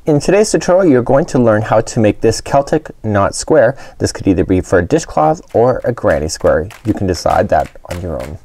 In today's tutorial you're going to learn how to make this Celtic knot square. This could either be for a dishcloth or a granny square. You can decide that on your own.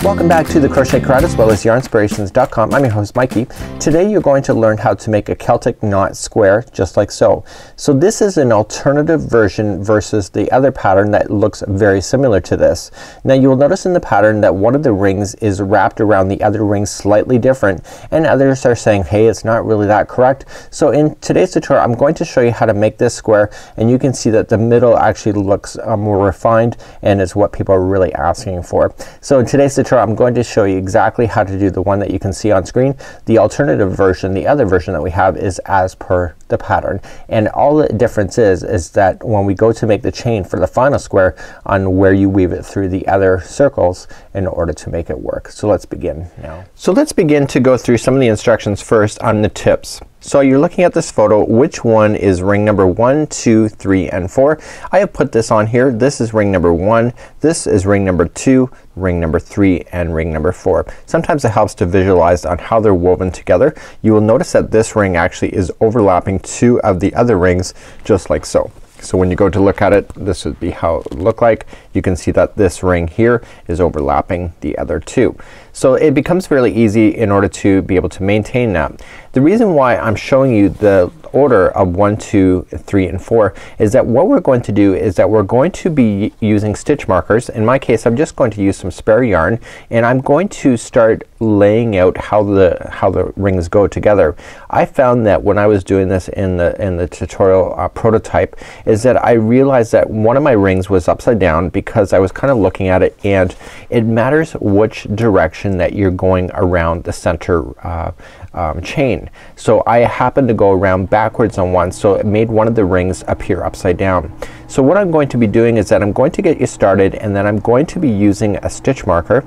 Welcome back to the Crochet Crowd as well as Yarnspirations.com. I'm your host Mikey. Today you're going to learn how to make a Celtic knot square just like so. So this is an alternative version versus the other pattern that looks very similar to this. Now you will notice in the pattern that one of the rings is wrapped around the other ring slightly different, and others are saying hey, it's not really that correct. So in today's tutorial I'm going to show you how to make this square, and you can see that the middle actually looks more refined and is what people are really asking for. So in today's tutorial I'm going to show you exactly how to do the one that you can see on screen. The alternative version, the other version that we have, is as per the pattern, and all the difference is that when we go to make the chain for the final square on where you weave it through the other circles in order to make it work. So let's begin now. So let's begin to go through some of the instructions first on the tips. So you're looking at this photo. Which one is ring number 1, 2, 3, and 4? I have put this on here. This is ring number 1. This is ring number 2, ring number 3, and ring number 4. Sometimes it helps to visualize on how they're woven together. You will notice that this ring actually is overlapping 2 of the other rings just like so. So when you go to look at it, this would be how it would look like. You can see that this ring here is overlapping the other 2. So it becomes fairly easy in order to be able to maintain that. The reason why I'm showing you the order of 1, 2, 3, and 4 is that what we're going to do is that we're going to be using stitch markers. In my case I'm just going to use some spare yarn, and I'm going to start laying out how the rings go together. I found that when I was doing this in the tutorial prototype is that I realized that one of my rings was upside down because I was kind of looking at it, and it matters which direction that you're going around the center chain. So I happened to go around backwards on one, so it made one of the rings appear upside down. So what I'm going to be doing is that I'm going to get you started, and then I'm going to be using a stitch marker,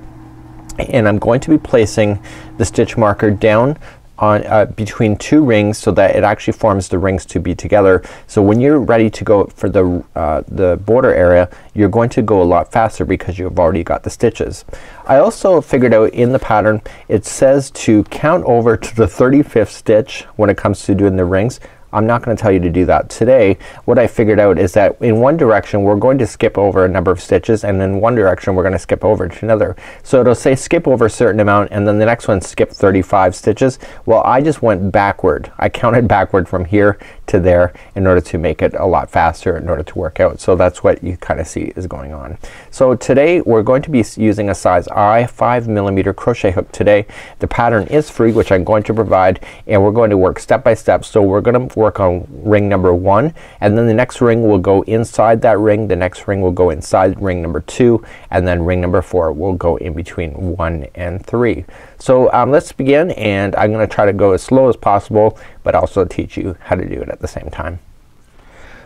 and I'm going to be placing the stitch marker down on between 2 rings so that it actually forms the rings to be together. So when you're ready to go for the border area, you're going to go a lot faster because you've already got the stitches. I also figured out in the pattern it says to count over to the 35th stitch when it comes to doing the rings. I'm not going to tell you to do that today. What I figured out is that in one direction we're going to skip over a number of stitches, and in one direction we're going to skip over to another. So it'll say skip over a certain amount, and then the next one skip 35 stitches. Well, I just went backward. I counted backward from here to there in order to make it a lot faster in order to work out. So that's what you kind of see is going on. So today we're going to be using a size I 5mm crochet hook today. The pattern is free, which I'm going to provide, and we're going to work step by step. So we're going to work on ring number 1, and then the next ring will go inside that ring, the next ring will go inside ring number 2, and then ring number 4 will go in between 1 and 3. So let's begin, and I'm gonna try to go as slow as possible but also teach you how to do it at the same time.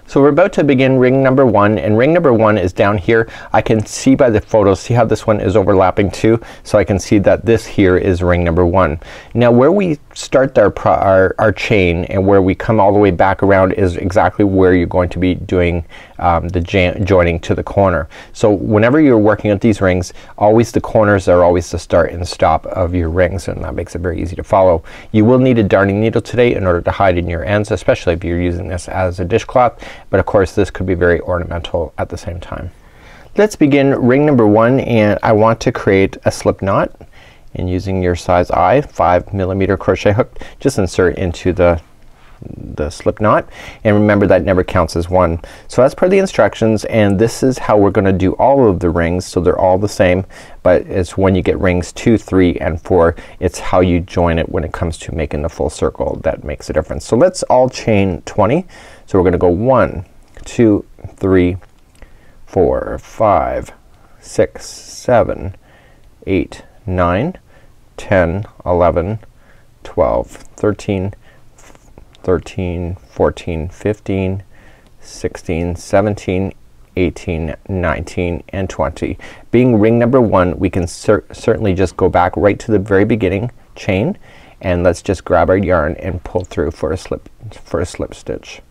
So we're about to begin ring number 1, and ring number 1 is down here. I can see by the photos, see how this one is overlapping too, so I can see that this here is ring number 1. Now where we start our chain and where we come all the way back around is exactly where you're going to be doing the joining to the corner. So whenever you're working with these rings, always the corners are always the start and stop of your rings, and that makes it very easy to follow. You will need a darning needle today in order to hide in your ends, especially if you're using this as a dishcloth. But of course this could be very ornamental at the same time. Let's begin ring number 1, and I want to create a slip knot, and using your size I 5mm crochet hook, just insert into the slip knot, and remember that never counts as one. So as per the instructions, and this is how we're gonna do all of the rings, so they're all the same, but it's when you get rings 2, 3, and 4, it's how you join it when it comes to making the full circle that makes a difference. So let's all chain 20. So we're gonna go 1, 2, 3, 4, 5, 6, 7, 8, 9, 10, 11, 12, 13, 14, 15, 16, 17, 18, 19 and 20. Being ring number 1, we can certainly just go back right to the very beginning chain, and let's just grab our yarn and pull through for a slip stitch,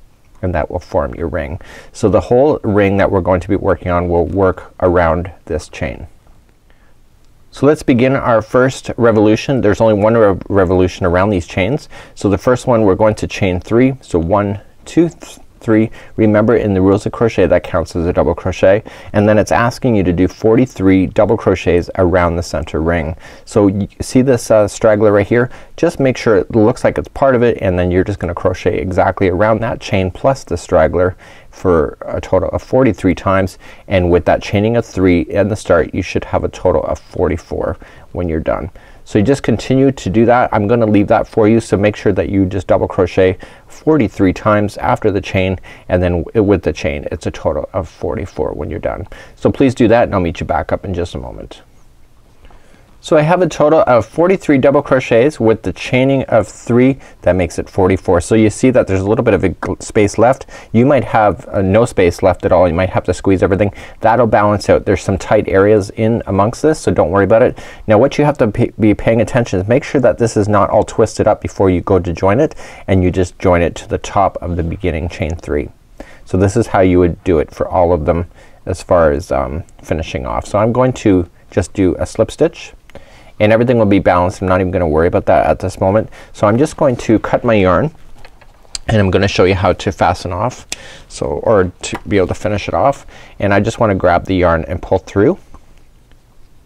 and that will form your ring. So the whole ring that we're going to be working on will work around this chain. So let's begin our first revolution. There's only one revolution around these chains. So the first one we're going to chain 3. So 1, 2, 3. Remember, in the rules of crochet that counts as a double crochet, and then it's asking you to do 43 double crochets around the center ring. So you see this straggler right here, just make sure it looks like it's part of it, and then you're just gonna crochet exactly around that chain plus the straggler for a total of 43 times, and with that chaining of 3 in the start you should have a total of 44 when you're done. So you just continue to do that. I'm gonna leave that for you, so make sure that you just double crochet 43 times after the chain, and then with the chain it's a total of 44 when you're done. So please do that, and I'll meet you back up in just a moment. So I have a total of 43 double crochets with the chaining of 3. That makes it 44. So you see that there's a little bit of a space left. You might have no space left at all. You might have to squeeze everything. That'll balance out. There's some tight areas in amongst this, so don't worry about it. Now what you have to be paying attention is make sure that this is not all twisted up before you go to join it, and you just join it to the top of the beginning chain 3. So this is how you would do it for all of them as far as finishing off. So I'm going to just do a slip stitch, and everything will be balanced. I'm not even gonna worry about that at this moment. So I'm just going to cut my yarn, and I'm gonna show you how to fasten off, so, or to be able to finish it off. And I just wanna grab the yarn and pull through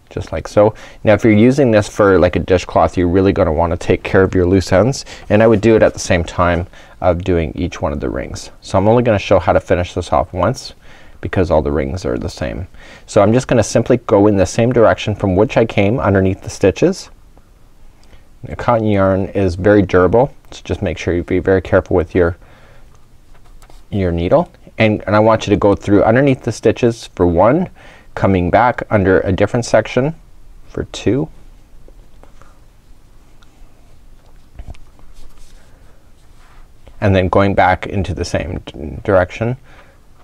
just like so. Now if you're using this for like a dishcloth, you're really gonna wanna take care of your loose ends, and I would do it at the same time of doing each one of the rings. So I'm only gonna show how to finish this off once, because all the rings are the same. So I'm just gonna simply go in the same direction from which I came underneath the stitches. The cotton yarn is very durable, so just make sure you be very careful with your needle, and I want you to go through underneath the stitches for 1, coming back under a different section for 2, and then going back into the same direction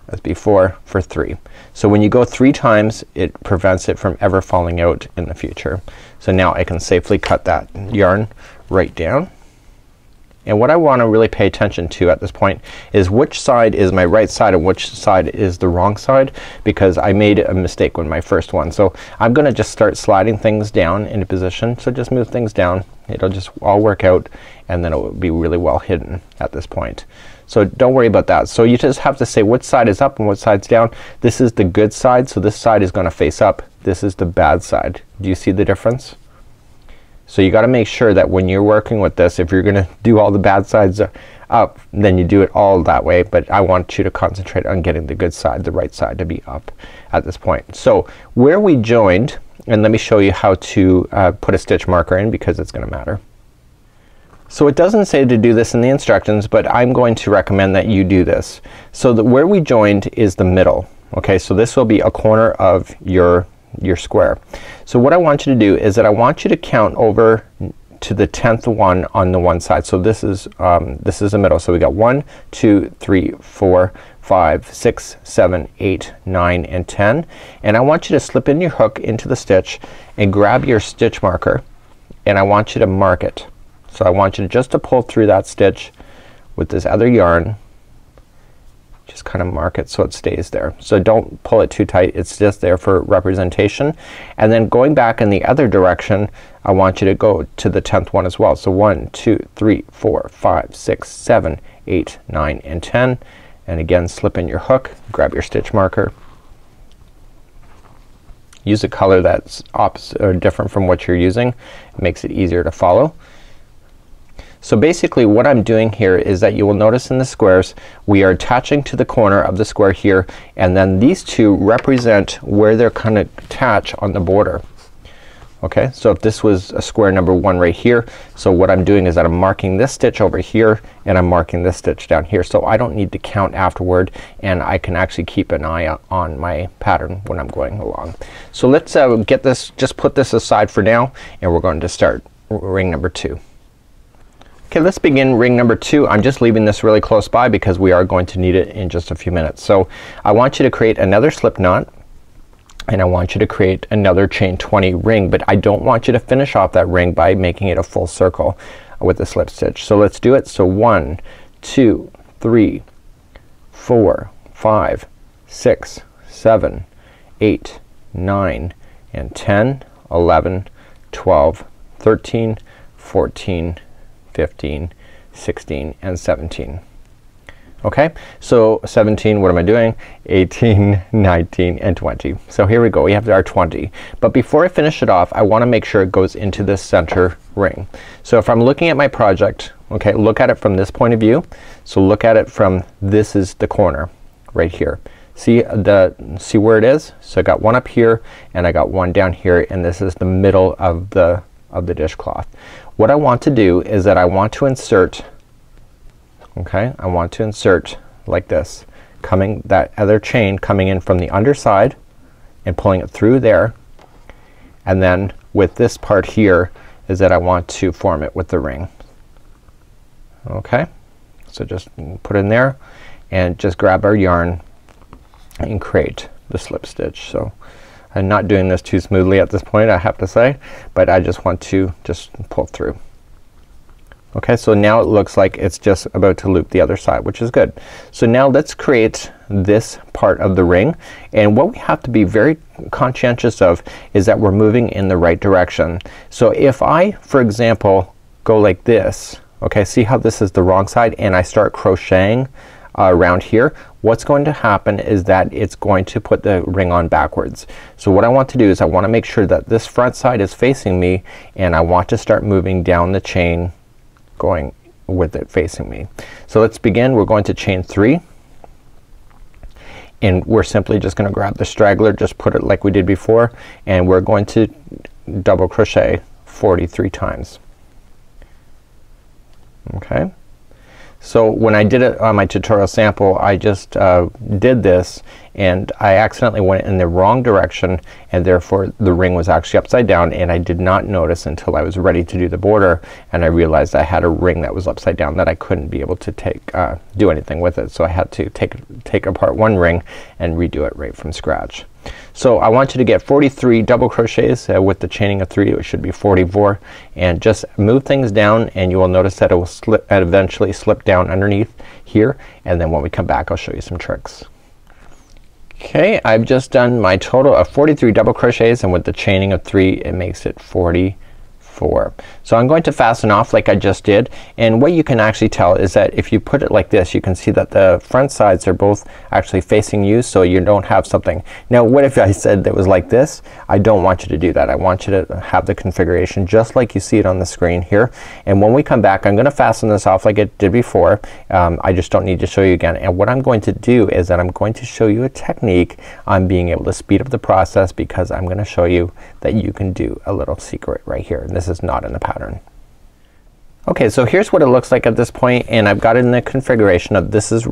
as before for 3. So when you go 3 times, it prevents it from ever falling out in the future. So now I can safely cut that yarn right down. And what I want to really pay attention to at this point is which side is my right side and which side is the wrong side, because I made a mistake with my first one. So I'm gonna just start sliding things down into position. So just move things down. It'll just all work out, and then it will be really well hidden at this point. So don't worry about that. So you just have to say which side is up and which side's down. This is the good side, so this side is gonna face up. This is the bad side. Do you see the difference? So you gotta make sure that when you're working with this, if you're gonna do all the bad sides up, then you do it all that way, but I want you to concentrate on getting the good side, the right side, to be up at this point. So where we joined, and let me show you how to put a stitch marker in, because it's gonna matter. So it doesn't say to do this in the instructions, but I'm going to recommend that you do this. So where we joined is the middle. Okay, so this will be a corner of your square. So what I want you to do is that I want you to count over to the 10th one on the one side. So this is the middle. So we got 1, 2, 3, 4, 5, 6, 7, 8, 9 and 10. And I want you to slip in your hook into the stitch and grab your stitch marker, and I want you to mark it. So I want you just to pull through that stitch with this other yarn. Just kind of mark it so it stays there. So don't pull it too tight. It's just there for representation. And then going back in the other direction, I want you to go to the 10th one as well. So 1, 2, 3, 4, 5, 6, 7, 8, 9 and 10. And again, slip in your hook, grab your stitch marker. Use a color that's opposite or different from what you're using. It makes it easier to follow. So basically what I'm doing here is that you will notice in the squares we are attaching to the corner of the square here, and then these two represent where they're gonna attach on the border. Okay, so if this was a square number 1 right here, so what I'm doing is that I'm marking this stitch over here, and I'm marking this stitch down here, so I don't need to count afterward, and I can actually keep an eye on my pattern when I'm going along. So let's get this, just put this aside for now, and we're going to start ring number 2. Okay, let's begin ring number 2. I'm just leaving this really close by because we are going to need it in just a few minutes. So I want you to create another slip knot and I want you to create another chain 20 ring, but I don't want you to finish off that ring by making it a full circle with a slip stitch. So let's do it. So 1, 2, 3, 4, 5, 6, 7, 8, 9 and 10, 11, 12, 13, 14, 15, 16 and 17. Okay, so 17, what am I doing? 18, 19 and 20. So here we go, we have our 20. But before I finish it off, I want to make sure it goes into this center ring. So if I'm looking at my project, okay, look at it from this point of view. So look at it from, this is the corner right here. See where it is? So I got one up here and I got one down here, and this is the middle of the dishcloth. What I want to do is that I want to insert, okay, I want to insert like this, that other chain coming in from the underside and pulling it through there, and then with this part here is that I want to form it with the ring. Okay, so just put in there and just grab our yarn and create the slip stitch. So I'm not doing this too smoothly at this point, I have to say, but I just want to just pull through. Okay, so now it looks like it's just about to loop the other side, which is good. So now let's create this part of the ring, and what we have to be very conscientious of is that we're moving in the right direction. So if I, for example, go like this, okay, see how this is the wrong side, and I start crocheting around here, what's going to happen is that it's going to put the ring on backwards. So what I want to do is I want to make sure that this front side is facing me, and I want to start moving down the chain going with it facing me. So let's begin. We're going to chain 3 and we're simply just gonna grab the straggler, just put it like we did before, and we're going to double crochet 43 times. Okay, so when I did it on my tutorial sample, I just did this and I accidentally went in the wrong direction, and therefore the ring was actually upside down, and I did not notice until I was ready to do the border, and I realized I had a ring that was upside down that I couldn't be able to do anything with it. So I had to take apart one ring and redo it right from scratch. So I want you to get 43 double crochets with the chaining of 3. It should be 44, and just move things down and you will notice that it will slip and eventually slip down underneath here, and then when we come back I'll show you some tricks. Okay, I've just done my total of 43 double crochets, and with the chaining of 3 it makes it 44. So I'm going to fasten off like I just did, and what you can actually tell is that if you put it like this, you can see that the front sides are both actually facing you, so you don't have something. Now what if I said that was like this? I don't want you to do that. I want you to have the configuration just like you see it on the screen here, and when we come back I'm gonna fasten this off like I did before. I just don't need to show you again, and what I'm going to do is that I'm going to show you a technique on being able to speed up the process, because I'm gonna show you that you can do a little secret right here, and this is not in the pattern. Okay, so here's what it looks like at this point, and I've got it in the configuration of this is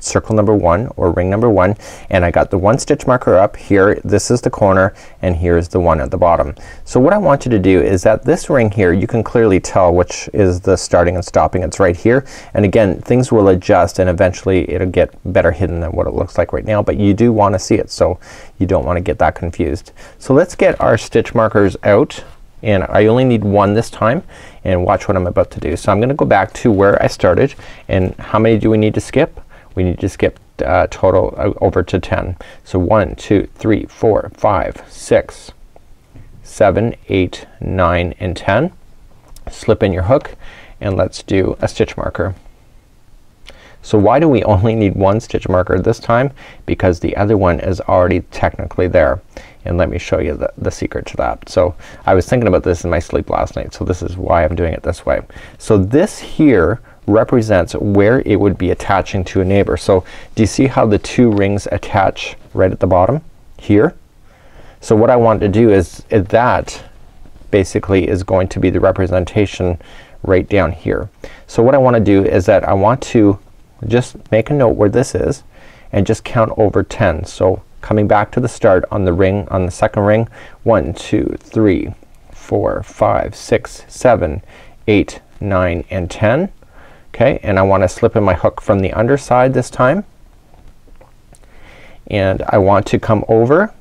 circle number 1 or ring number 1, and I got the 1 stitch marker up here. This is the corner, and here's the one at the bottom. So what I want you to do is that this ring here, you can clearly tell which is the starting and stopping. It's right here, and again things will adjust and eventually it'll get better hidden than what it looks like right now, but you do want to see it, so you don't want to get that confused. So let's get our stitch markers out, and I only need 1 this time, and watch what I'm about to do. So I'm gonna go back to where I started, and how many do we need to skip? We need to skip total over to 10. So 1, 2, 3, 4, 5, 6, 7, 8, 9 and 10. Slip in your hook and let's do a stitch marker. So why do we only need 1 stitch marker this time? Because the other one is already technically there, and let me show you the secret to that. So I was thinking about this in my sleep last night, so this is why I'm doing it this way. So this here represents where it would be attaching to a neighbor. So do you see how the 2 rings attach right at the bottom here? So what I want to do is that basically is going to be the representation right down here. So what I want to do is that I want to just make a note where this is and just count over 10. So coming back to the start on the ring, on the second ring, 1, 2, 3, 4, 5, 6, 7, 8, 9 and 10. Okay, and I want to slip in my hook from the underside this time, and I want to come over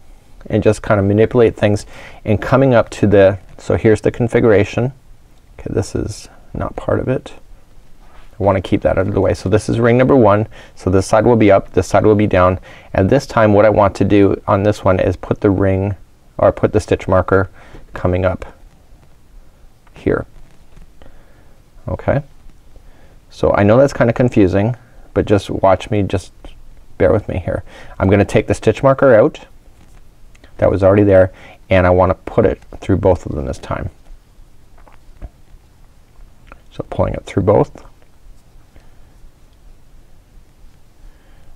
and just kind of manipulate things and coming up to the, so here's the configuration. Okay, this is not part of it. I want to keep that out of the way. So this is ring number 1. So this side will be up, this side will be down, and this time what I want to do on this one is put the ring, or put the stitch marker coming up here. Okay, so I know that's kind of confusing, but just watch me, just bear with me here. I'm gonna take the stitch marker out that was already there, and I want to put it through both of them this time. So pulling it through both.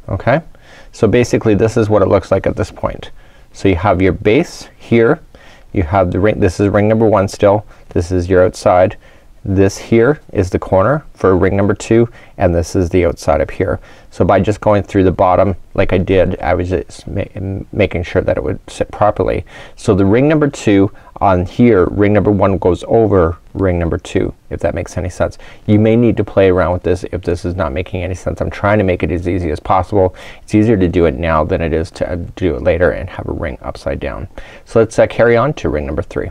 Okay, so basically this is what it looks like at this point. So you have your base here, you have the ring, this is ring number 1 still, this is your outside, this here is the corner for ring number 2, and this is the outside up here. So by just going through the bottom like I did, I was just making sure that it would sit properly. So the ring number 2 on here, ring number 1 goes over ring number 2, if that makes any sense. You may need to play around with this if this is not making any sense. I'm trying to make it as easy as possible. It's easier to do it now than it is to do it later and have a ring upside down. So let's carry on to ring number 3.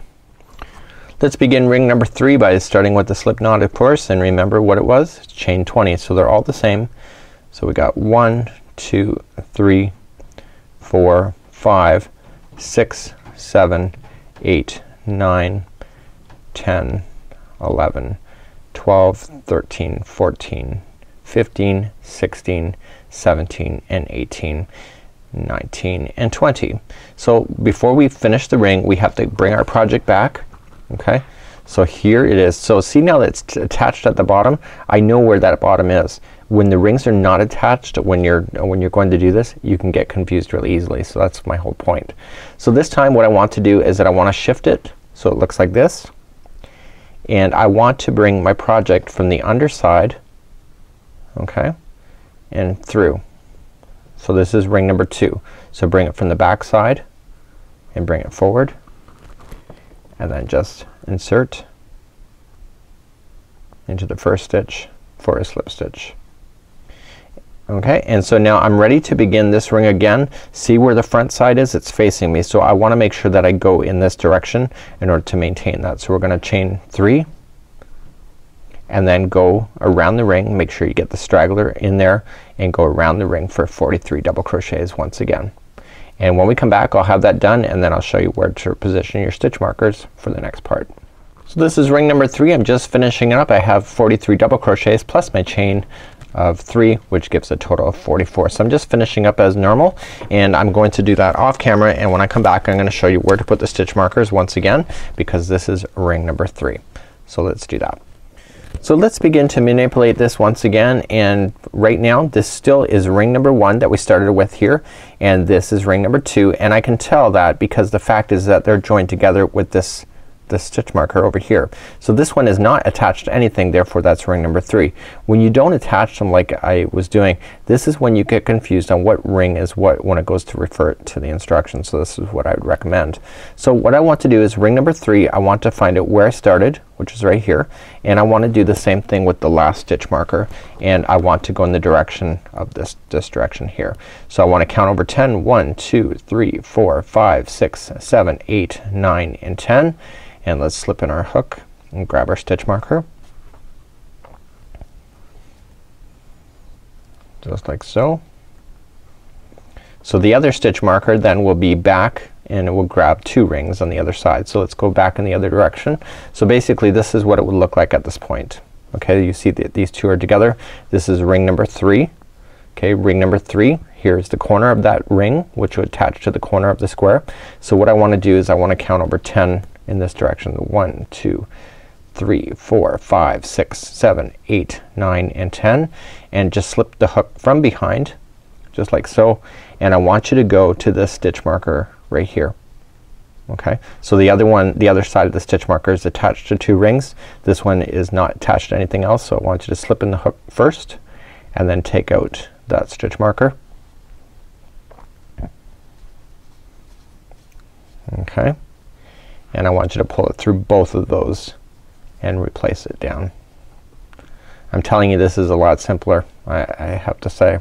Let's begin ring number 3 by starting with the slip knot, of course, and remember what it was, chain 20. So they're all the same. So we got 1, 2, 3, 4, 5, 6, 7, 8, 9, 10, 11, 12, 13, 14, 15, 16, 17, and 18, 19, and 20. So before we finish the ring, we have to bring our project back. Okay, so here it is. So see, now that it's attached at the bottom, I know where that bottom is. When the rings are not attached, when you're going to do this, you can get confused really easily. So that's my whole point. So this time what I want to do is that I want to shift it so it looks like this, and I want to bring my project from the underside, okay, and through. So this is ring number 2. So bring it from the back side and bring it forward, and then just insert into the first stitch for a slip stitch. Okay, and so now I'm ready to begin this ring again. See where the front side is? It's facing me. So I want to make sure that I go in this direction in order to maintain that. So we're gonna chain 3 and then go around the ring. Make sure you get the straggler in there and go around the ring for 43 double crochets once again. And when we come back, I'll have that done, and then I'll show you where to position your stitch markers for the next part. So this is ring number 3. I'm just finishing it up. I have 43 double crochets plus my chain of 3, which gives a total of 44. So I'm just finishing up as normal, and I'm going to do that off camera, and when I come back I'm going to show you where to put the stitch markers once again, because this is ring number 3. So let's do that. So let's begin to manipulate this once again, and right now this still is ring number 1 that we started with here, and this is ring number 2, and I can tell that because the fact is that they're joined together with this stitch marker over here. So this one is not attached to anything, therefore that's ring number 3. When you don't attach them like I was doing, this is when you get confused on what ring is what when it goes to refer it to the instructions. So this is what I would recommend. So what I want to do is ring number 3, I want to find out where I started, which is right here, and I want to do the same thing with the last stitch marker, and I want to go in the direction of this direction here. So I want to count over 10. 1, 2, 3, 4, 5, 6, 7, 8, 9, and 10. And let's slip in our hook and grab our stitch marker. Just like so. So the other stitch marker then will be back, and it will grab 2 rings on the other side. So let's go back in the other direction. So basically this is what it would look like at this point. Okay, you see that these 2 are together. This is ring number 3. Okay, ring number 3. Here's the corner of that ring, which will attach to the corner of the square. So what I want to do is I want to count over 10 in this direction. 1, 2, 3, 4, 5, 6, 7, 8, 9, and 10, and just slip the hook from behind just like so, and I want you to go to the stitch marker right here. Okay, so the other side of the stitch marker is attached to 2 rings. This one is not attached to anything else, so I want you to slip in the hook first and then take out that stitch marker. Okay, and I want you to pull it through both of those and replace it down I'm telling you, this is a lot simpler, I have to say.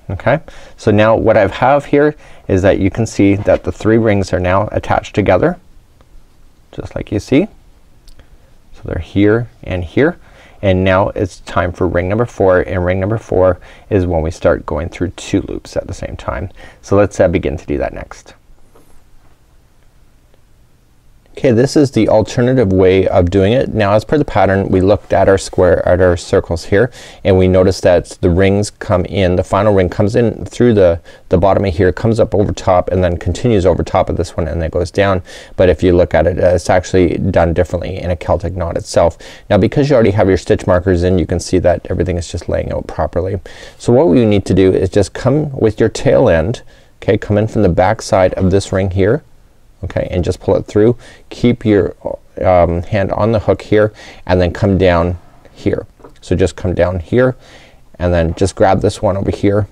Okay, so now what I have here is that you can see that the 3 rings are now attached together, just like you see. So they're here and here, and now it's time for ring number 4, and ring number 4 is when we start going through 2 loops at the same time. So let's begin to do that next. Okay, this is the alternative way of doing it. Now as per the pattern, we looked at our square, at our circles here, and we noticed that the rings come in, the final ring comes in through the bottom of here, comes up over top, and then continues over top of this one, and then goes down. But if you look at it, it's actually done differently in a Celtic knot itself. Now because you already have your stitch markers in, you can see that everything is just laying out properly. So what we need to do is just come with your tail end, okay, come in from the back side of this ring here, okay, and just pull it through. Keep your hand on the hook here, and then come down here. So just come down here, and then just grab this one over here.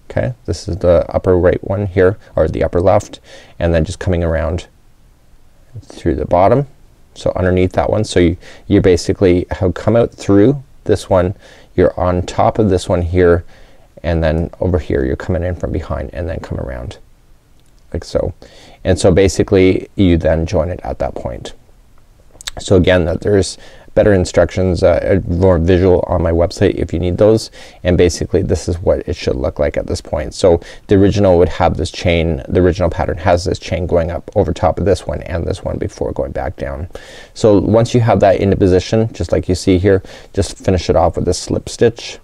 Okay, this is the upper right one here, or the upper left, and then just coming around through the bottom, so underneath that one. So you basically have come out through this one, you're on top of this one here, and then over here you're coming in from behind, and then come around like so. And so basically you then join it at that point. So again, there's better instructions, more visual on my website if you need those, and basically this is what it should look like at this point. So the original would have this chain, the original pattern has this chain going up over top of this one and this one before going back down. So once you have that into position, just like you see here, just finish it off with a slip stitch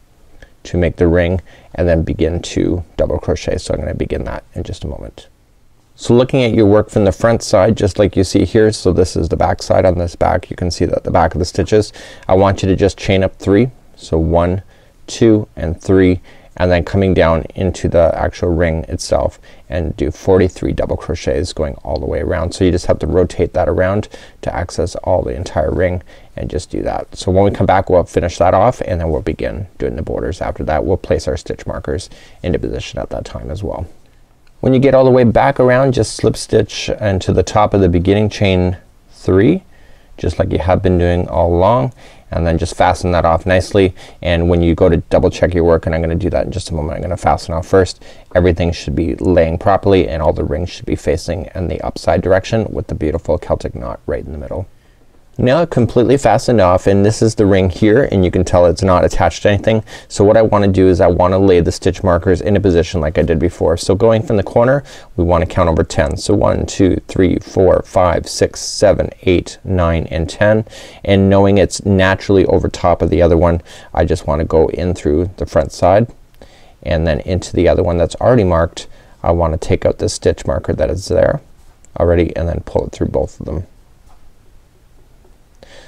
to make the ring, and then begin to double crochet. So I'm gonna begin that in just a moment. So looking at your work from the front side, just like you see here, so this is the back side. On this back you can see that the back of the stitches, I want you to just chain up 3. So 1, 2, and 3, and then coming down into the actual ring itself and do 43 double crochets going all the way around. So you just have to rotate that around to access all the entire ring, and just do that. So when we come back, we'll finish that off, and then we'll begin doing the borders after that. We'll place our stitch markers into position at that time as well. When you get all the way back around, just slip stitch into the top of the beginning chain 3, just like you have been doing all along, and then just fasten that off nicely. And when you go to double check your work, and I'm gonna do that in just a moment, I'm gonna fasten off first, everything should be laying properly, and all the rings should be facing in the upside direction with the beautiful Celtic knot right in the middle. Now I've completely fastened off, and this is the ring here, and you can tell it's not attached to anything. So what I want to do is I want to lay the stitch markers in a position like I did before. So going from the corner, we want to count over 10. So 1, 2, 3, 4, 5, 6, 7, 8, 9, and 10. And knowing it's naturally over top of the other one, I just want to go in through the front side, and then into the other one that's already marked. I want to take out this stitch marker that is there already, and then pull it through both of them.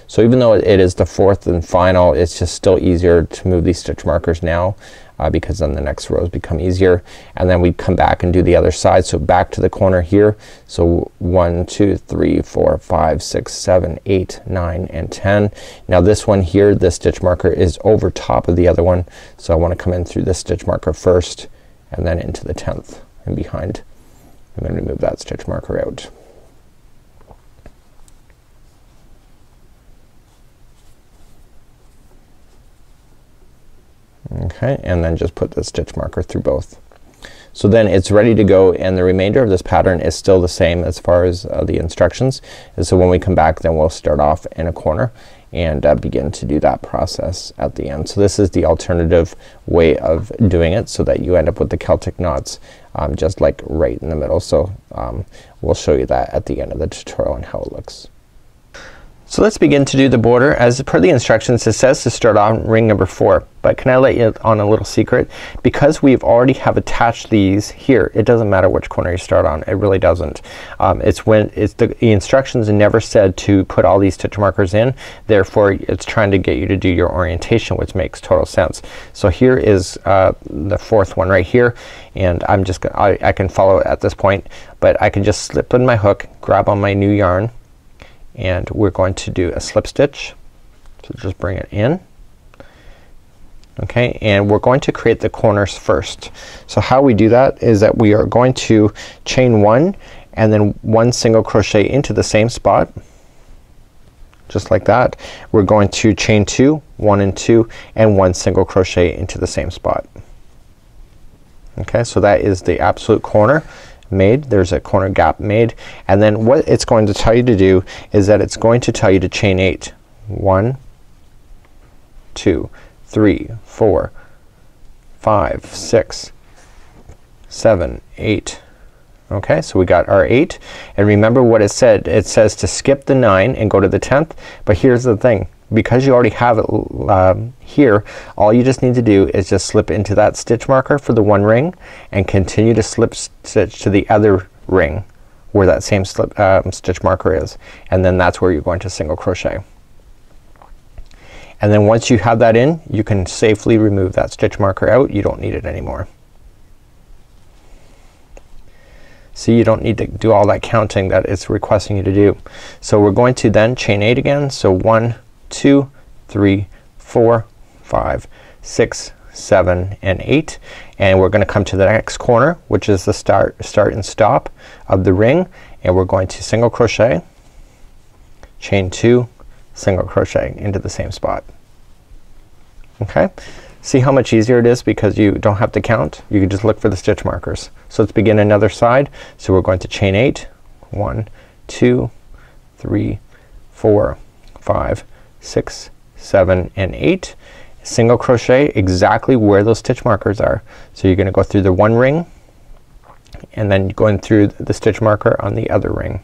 So even though it is the 4th and final, it's just still easier to move these stitch markers now, because then the next rows become easier. And then we come back and do the other side. So back to the corner here. So 1, 2, 3, 4, 5, 6, 7, 8, 9, and 10. Now this one here, this stitch marker is over top of the other one. So I want to come in through this stitch marker first, and then into the 10th and behind. I'm going to remove that stitch marker out. Okay, and then just put the stitch marker through both. So then it's ready to go, and the remainder of this pattern is still the same as far as the instructions. And so when we come back, then we'll start off in a corner and begin to do that process at the end. So this is the alternative way of doing it, so that you end up with the Celtic knots just like right in the middle. So we'll show you that at the end of the tutorial and how it looks. So let's begin to do the border. As per the instructions, it says to start on ring number 4, but can I let you on a little secret? Because we've already have attached these here, it doesn't matter which corner you start on. It really doesn't. The instructions never said to put all these stitch markers in, therefore it's trying to get you to do your orientation, which makes total sense. So here is the 4th one right here, and I'm just gonna, I can follow it at this point, but I can just slip in my hook, grab on my new yarn, and we're going to do a slip stitch. So just bring it in. Okay, and we're going to create the corners first. So how we do that is that we are going to chain 1 and then 1 single crochet into the same spot. just like that. We're going to chain 2, 1 and 2, and 1 single crochet into the same spot. Okay, so that is the absolute corner made. There's a corner gap made, and then what it's going to tell you to do is that it's going to tell you to chain 8. 1, 2, 3, 4, 5, 6, 7, 8. Okay, so we got our 8, and remember what it said. It says to skip the 9 and go to the 10th, but here's the thing. Because you already have it here, all you just need to do is just slip into that stitch marker for the one ring and continue to slip stitch to the other ring where that same stitch marker is, and then that's where you're going to single crochet. And then once you have that in, you can safely remove that stitch marker out. You don't need it anymore. See, you don't need to do all that counting that it's requesting you to do. So we're going to then chain 8 again. So 1, 2, 3, 4, 5, 6, 7 and 8, and we're gonna come to the next corner, which is the start and stop of the ring, and we're going to single crochet, chain 2, single crochet into the same spot. Okay, see how much easier it is because you don't have to count. You can just look for the stitch markers. So let's begin another side. So we're going to chain 8, 1, 2, 3, 4, 5, 6, 7 and 8, single crochet exactly where those stitch markers are. So you're gonna go through the one ring and then going through the stitch marker on the other ring.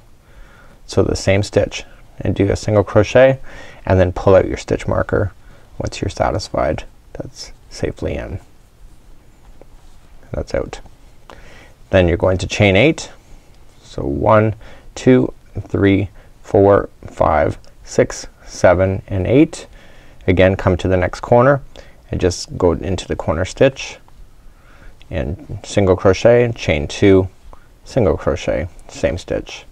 So the same stitch, and do a single crochet and then pull out your stitch marker once you're satisfied that's safely in. That's out. Then you're going to chain 8. So 1, 2, 3, 4, 5, 6, 7 and 8. Again, come to the next corner and just go into the corner stitch and single crochet, chain 2, single crochet, same stitch.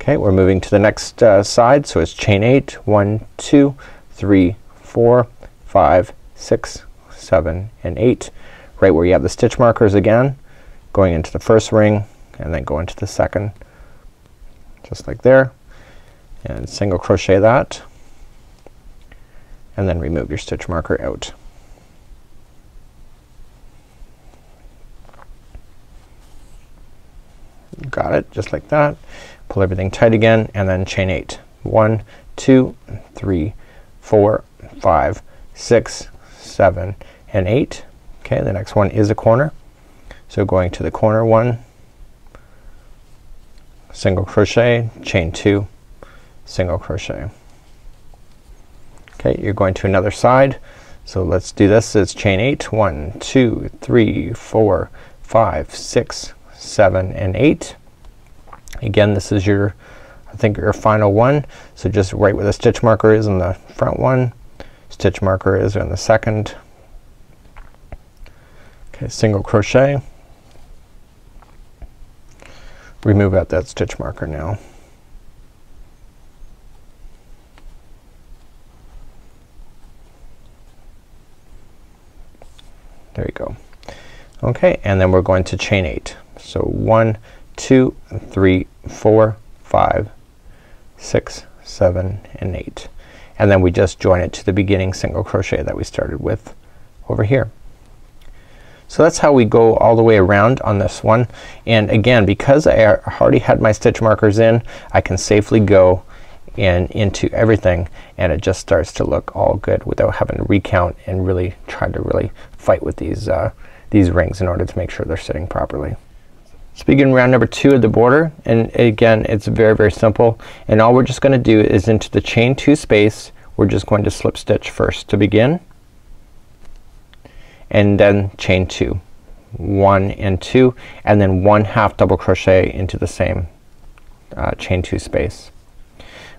Okay, we're moving to the next side. So it's chain 8, 1, 2, 3, 4, 5, 6, 7 and 8, right where you have the stitch markers again, going into the first ring and then go into the second, just like there, and single crochet that, and then remove your stitch marker out. Got it, just like that. Pull everything tight again and then chain 8. 1, 2, 3, 4, 5, 6, 7 and 8. Okay, the next one is a corner. So going to the corner one, single crochet, chain 2, single crochet. Okay, you're going to another side. So let's do this. It's chain 8. 1, 2, 3, 4, 5, 6, 7 and 8. Again, this is your, I think, your final one. So just right where the stitch marker is in the front one, stitch marker is in the second. Okay, single crochet. Remove out that stitch marker now. There you go. Okay, and then we're going to chain 8. So 1, 2, 3, 4, 5, 6, 7 and 8, and then we just join it to the beginning single crochet that we started with over here. So that's how we go all the way around on this one, and again, because I already had my stitch markers in, I can safely go into everything and it just starts to look all good without having to recount and really try to fight with these rings in order to make sure they're sitting properly. Let's begin round number 2 of the border, and again it's very, very simple, and all we're just gonna do is into the chain 2 space we're just going to slip stitch first to begin, and then chain 2, 1 and 2, and then 1 half double crochet into the same chain 2 space.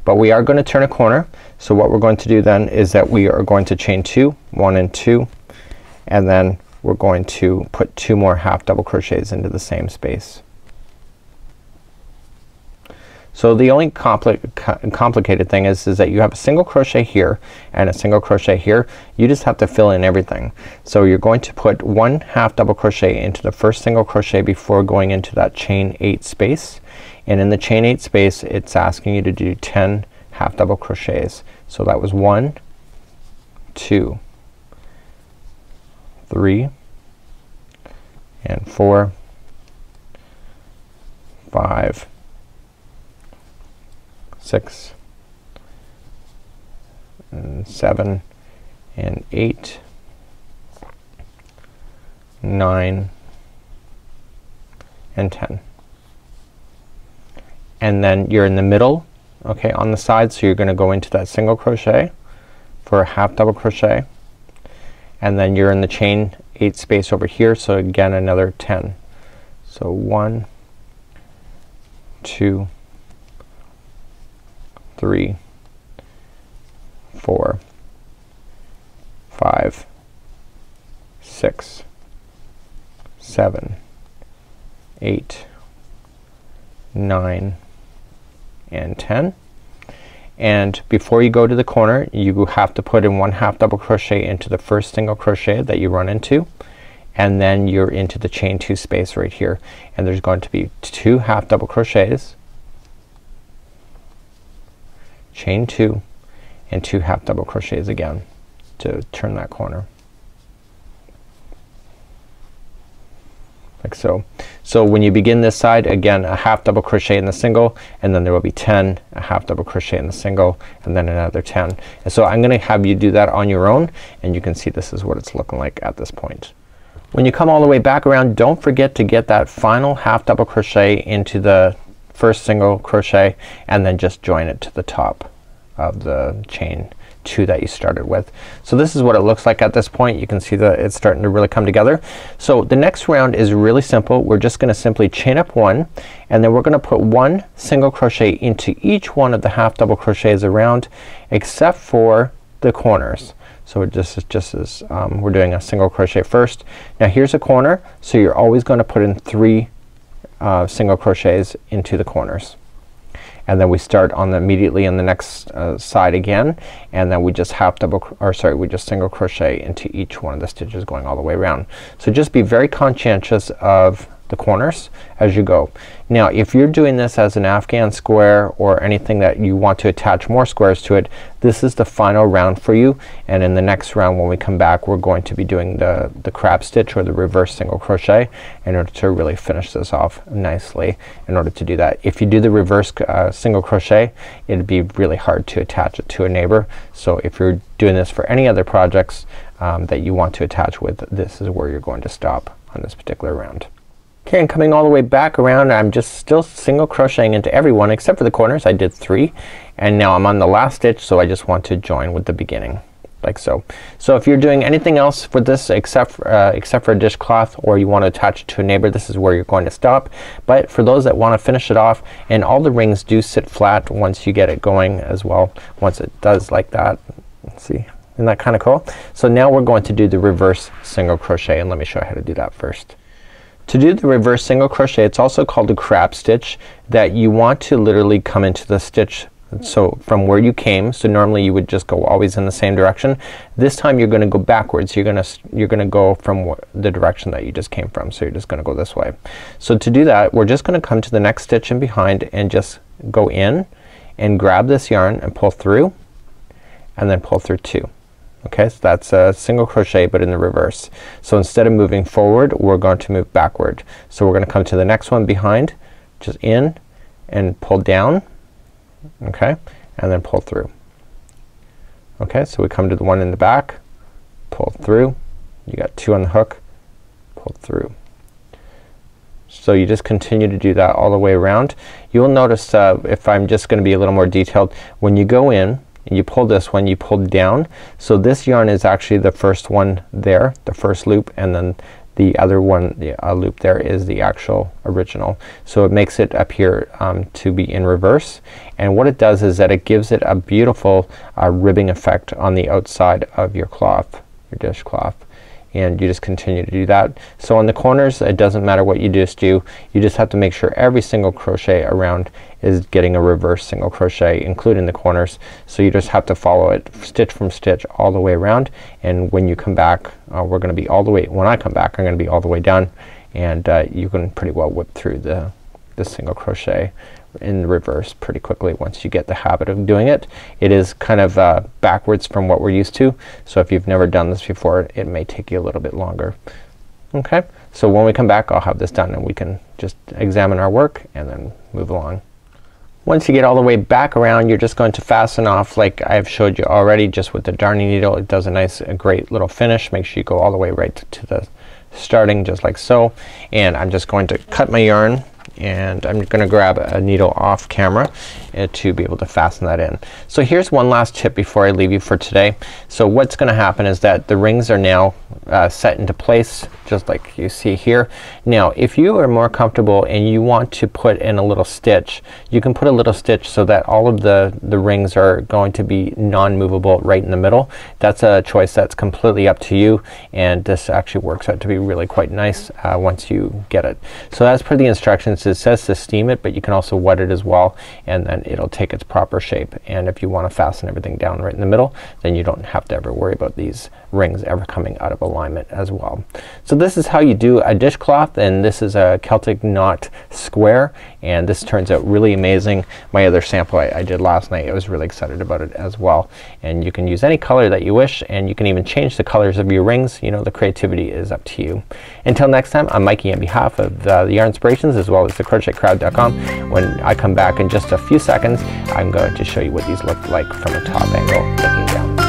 But we are going to turn a corner, so what we're going to do then is that we are going to chain 2, 1 and 2, and then we're going to put 2 more half double crochets into the same space. So the only complicated thing is that you have a single crochet here and a single crochet here. You just have to fill in everything. So you're going to put 1 half double crochet into the first single crochet before going into that chain 8 space, and in the chain 8 space it's asking you to do 10 half double crochets. So that was 1, 2, 3 and 4, 5, 6 and 7 and 8, 9 and 10. And then you're in the middle, okay, on the side, so you're gonna go into that single crochet for a half double crochet, and then you're in the chain 8 space over here, so again another 10. So 1, 2, 3, 4, 5, 6, 7, 8, 9 and 10. And before you go to the corner, you have to put in 1 half double crochet into the first single crochet that you run into, and then you're into the chain 2 space right here, and there's going to be 2 half double crochets, chain 2 and 2 half double crochets again to turn that corner, like so. So when you begin this side, again a half double crochet in the single, and then there will be 10, a half double crochet in the single, and then another 10. And so I'm gonna have you do that on your own, and you can see this is what it's looking like at this point. When you come all the way back around, don't forget to get that final half double crochet into the first single crochet, and then just join it to the top of the chain 2 that you started with. So this is what it looks like at this point. You can see that it's starting to really come together. So the next round is really simple. We're just gonna simply chain up 1, and then we're gonna put 1 single crochet into each one of the half double crochets around, except for the corners. So it just as we're doing a single crochet first. Now here's a corner, so you're always gonna put in 3 single crochets into the corners. And then we start on the immediately in the next side again, and then we just we just single crochet into each one of the stitches going all the way around. So just be very conscientious of the corners as you go. Now if you're doing this as an Afghan square or anything that you want to attach more squares to it, this is the final round for you, and in the next round when we come back we're going to be doing the crab stitch or the reverse single crochet in order to really finish this off nicely. In order to do that, if you do the reverse single crochet, it'd be really hard to attach it to a neighbor. So if you're doing this for any other projects that you want to attach with, this is where you're going to stop on this particular round. Okay, and coming all the way back around, I'm just still single crocheting into every one except for the corners. I did 3, and now I'm on the last stitch, so I just want to join with the beginning like so. So if you're doing anything else for this except for a dishcloth, or you want to attach it to a neighbor, this is where you're going to stop. But for those that want to finish it off, and all the rings do sit flat once you get it going as well, once it does like that. Let's see, isn't that kind of cool? So now we're going to do the reverse single crochet, and let me show you how to do that first. To do the reverse single crochet, it's also called a crab stitch, that you want to literally come into the stitch, so from where you came. So normally you would just go always in the same direction. This time you're gonna go backwards. You're gonna go from the direction that you just came from. So you're just gonna go this way. So to do that, we're just gonna come to the next stitch in behind and just go in and grab this yarn and pull through, and then pull through 2. Okay, so that's a single crochet but in the reverse. So instead of moving forward, we're going to move backward. So we're gonna come to the next one behind, just in and pull down, okay, and then pull through. Okay, so we come to the one in the back, pull through, you got 2 on the hook, pull through. So you just continue to do that all the way around. You'll notice if I'm just gonna be a little more detailed, when you go in and you pull this one, you pull down. So this yarn is actually the first one there, the first loop, and then the other one, the loop there, is the actual original. So it makes it appear to be in reverse, and what it does is that it gives it a beautiful ribbing effect on the outside of your cloth, your dishcloth. And you just continue to do that. So on the corners, it doesn't matter what you just do, you just have to make sure every single crochet around is getting a reverse single crochet, including the corners. So you just have to follow it stitch from stitch all the way around, and when you come back, we're gonna be all the way, when I come back I'm gonna be all the way done, and you can pretty well whip through the single crochet in reverse pretty quickly once you get the habit of doing it. It is kind of backwards from what we're used to, so if you've never done this before it may take you a little bit longer. Okay, so when we come back I'll have this done and we can just examine our work and then move along. Once you get all the way back around, you're just going to fasten off like I've showed you already, just with the darning needle. It does a great little finish. Make sure you go all the way right to the starting, just like so. And I'm just going to cut my yarn, and I'm gonna grab a needle off camera to be able to fasten that in. So here's one last tip before I leave you for today. So what's gonna happen is that the rings are now set into place just like you see here. Now if you are more comfortable and you want to put in a little stitch, you can put a little stitch so that all of the rings are going to be non-movable right in the middle. That's a choice that's completely up to you, and this actually works out to be really quite nice once you get it. So as per the instructions, it says to steam it, but you can also wet it as well, and then it'll take its proper shape. And if you want to fasten everything down right in the middle, then you don't have to ever worry about these rings ever coming out of alignment as well. So this is how you do a dishcloth, and this is a Celtic Knot square, and this turns out really amazing. My other sample I did last night, I was really excited about it as well. And you can use any color that you wish, and you can even change the colors of your rings. You know, the creativity is up to you. Until next time, I'm Mikey on behalf of the Yarnspirations as well as the crochetcrowd.com. When I come back in just a few seconds, I'm going to show you what these look like from a top angle looking down.